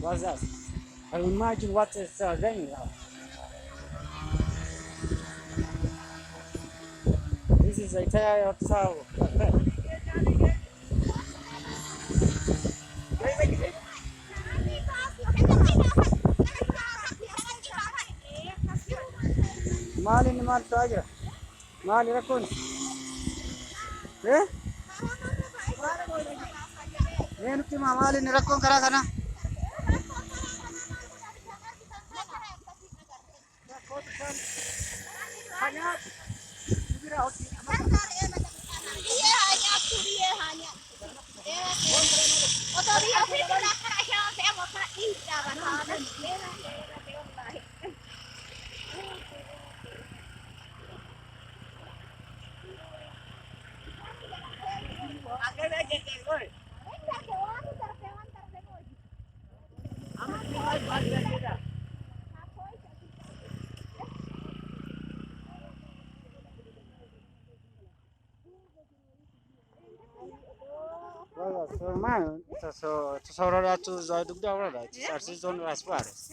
What's that? I imagine what is raining now. This is a tire of sound. Mali ni mali taja. Mali rakun. Eh? నేను మా మాలిని రక్కం కరా కనా so man so so so ra tu za duk da ra ci sarsi zon raspares